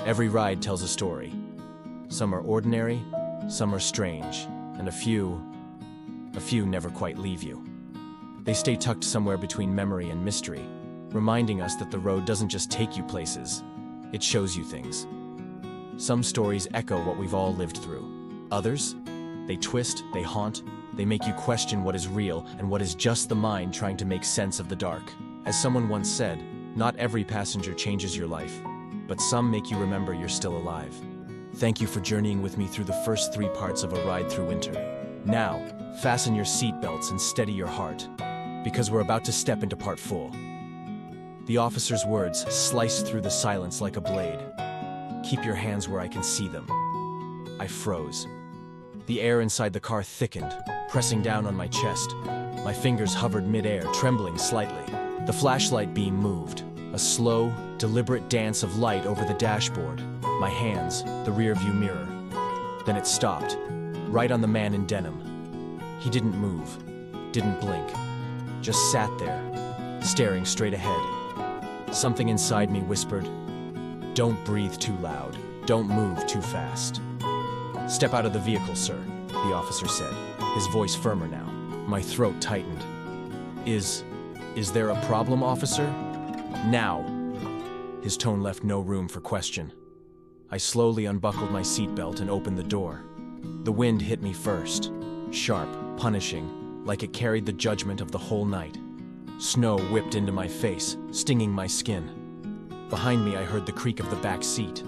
Every ride tells a story. Some are ordinary, some are strange, and a few never quite leave you. They stay tucked somewhere between memory and mystery, reminding us that the road doesn't just take you places, it shows you things. Some stories echo what we've all lived through. Others, they twist, they haunt, they make you question what is real and what is just the mind trying to make sense of the dark. As someone once said, not every passenger changes your life, but some make you remember you're still alive. Thank you for journeying with me through the first 3 parts of a ride through winter. Now, fasten your seatbelts and steady your heart, because we're about to step into part 4. The officer's words sliced through the silence like a blade. Keep your hands where I can see them. I froze. The air inside the car thickened, pressing down on my chest. My fingers hovered mid-air, trembling slightly. The flashlight beam moved, a slow, deliberate dance of light over the dashboard, my hands, the rear-view mirror. Then it stopped, right on the man in denim. He didn't move, didn't blink, just sat there, staring straight ahead. Something inside me whispered, "Don't breathe too loud, don't move too fast." "Step out of the vehicle, sir," the officer said, his voice firmer now. My throat tightened. Is there a problem, officer? Now." His tone left no room for question. I slowly unbuckled my seatbelt and opened the door. The wind hit me first, sharp, punishing, like it carried the judgment of the whole night. Snow whipped into my face, stinging my skin. Behind me, I heard the creak of the back seat.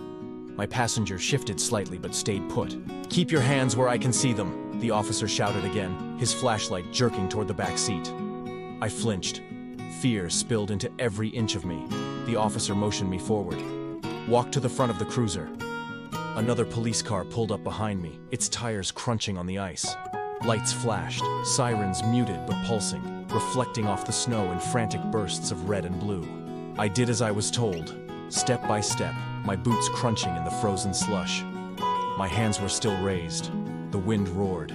My passenger shifted slightly but stayed put. "Keep your hands where I can see them," the officer shouted again, his flashlight jerking toward the back seat. I flinched. Fear spilled into every inch of me. The officer motioned me forward. "Walk to the front of the cruiser." Another police car pulled up behind me, its tires crunching on the ice. Lights flashed, sirens muted but pulsing, reflecting off the snow in frantic bursts of red and blue. I did as I was told, step by step, my boots crunching in the frozen slush. My hands were still raised. The wind roared.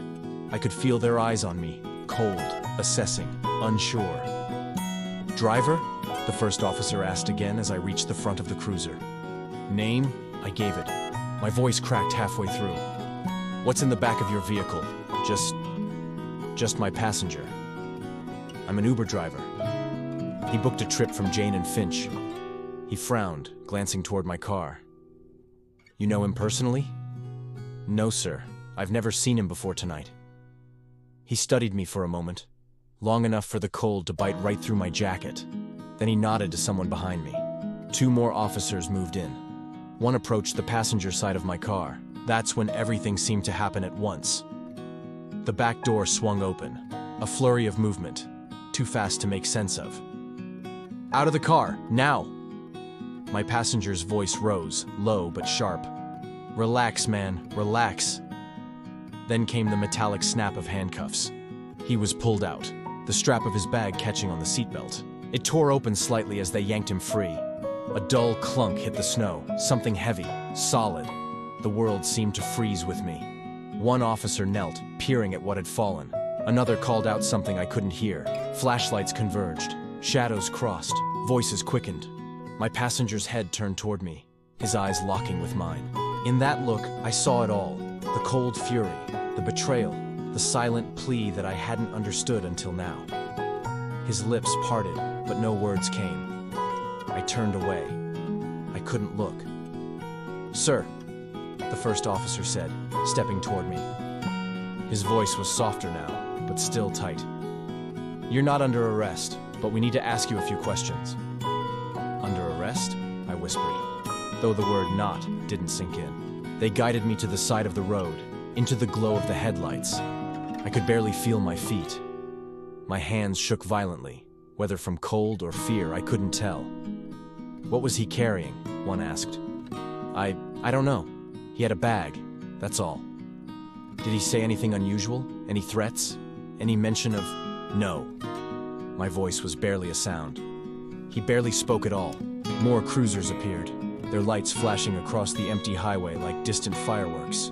I could feel their eyes on me, cold, assessing, unsure. "Driver?" the first officer asked again as I reached the front of the cruiser. "Name?" I gave it. My voice cracked halfway through. "What's in the back of your vehicle?" Just my passenger. "I'm an Uber driver." He booked a trip from Jane and Finch. He frowned, glancing toward my car. "You know him personally?" "No, sir. I've never seen him before tonight." He studied me for a moment, long enough for the cold to bite right through my jacket. Then he nodded to someone behind me. 2 more officers moved in. One approached the passenger side of my car. That's when everything seemed to happen at once. The back door swung open, a flurry of movement, too fast to make sense of. "Out of the car, now!" My passenger's voice rose, low but sharp. "Relax, man, relax." Then came the metallic snap of handcuffs. He was pulled out, the strap of his bag catching on the seatbelt. It tore open slightly as they yanked him free. A dull clunk hit the snow, something heavy, solid. The world seemed to freeze with me. One officer knelt, peering at what had fallen. Another called out something I couldn't hear. Flashlights converged. Shadows crossed. Voices quickened. My passenger's head turned toward me, his eyes locking with mine. In that look, I saw it all. The cold fury, the betrayal, the silent plea that I hadn't understood until now. His lips parted, but no words came. I turned away. I couldn't look. "Sir," the first officer said, stepping toward me. His voice was softer now, but still tight. "You're not under arrest, but we need to ask you a few questions." "Under arrest?" I whispered, though the word "not" didn't sink in. They guided me to the side of the road, into the glow of the headlights. I could barely feel my feet. My hands shook violently, whether from cold or fear, I couldn't tell. "What was he carrying?" one asked. I don't know. He had a bag, that's all." "Did he say anything unusual? Any threats? Any mention of—" "No." My voice was barely a sound. He barely spoke at all. More cruisers appeared, their lights flashing across the empty highway like distant fireworks.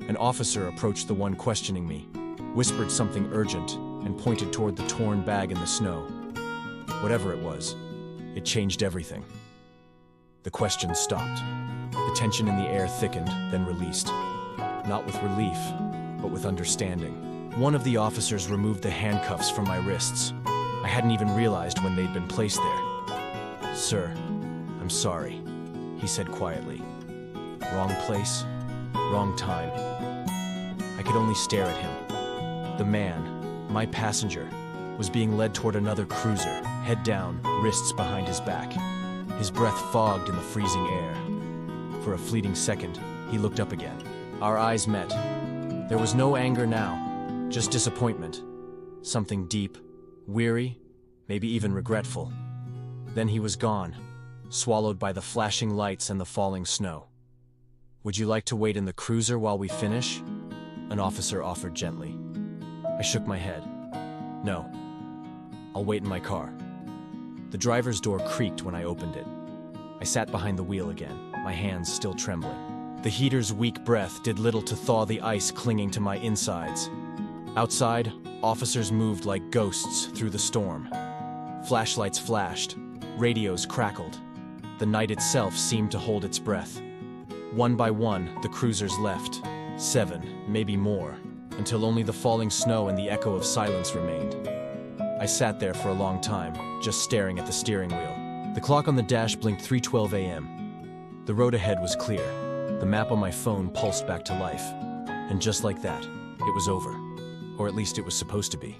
An officer approached the one questioning me, whispered something urgent, and pointed toward the torn bag in the snow. Whatever it was, it changed everything. The questions stopped. tension in the air thickened, then released. Not with relief, but with understanding. One of the officers removed the handcuffs from my wrists. I hadn't even realized when they'd been placed there. "Sir, I'm sorry," he said quietly. "Wrong place, wrong time." I could only stare at him. The man, my passenger, was being led toward another cruiser, head down, wrists behind his back. His breath fogged in the freezing air. For a fleeting second, he looked up again. Our eyes met. There was no anger now, just disappointment. Something deep, weary, maybe even regretful. Then he was gone, swallowed by the flashing lights and the falling snow. "Would you like to wait in the cruiser while we finish?" an officer offered gently. I shook my head. "No. I'll wait in my car." The driver's door creaked when I opened it. I sat behind the wheel again, my hands still trembling. The heater's weak breath did little to thaw the ice clinging to my insides. Outside, officers moved like ghosts through the storm. Flashlights flashed, radios crackled. The night itself seemed to hold its breath. One by one, the cruisers left. 7, maybe more, until only the falling snow and the echo of silence remained. I sat there for a long time, just staring at the steering wheel. The clock on the dash blinked 3:12 a.m. The road ahead was clear. The map on my phone pulsed back to life. And just like that, it was over. Or at least it was supposed to be.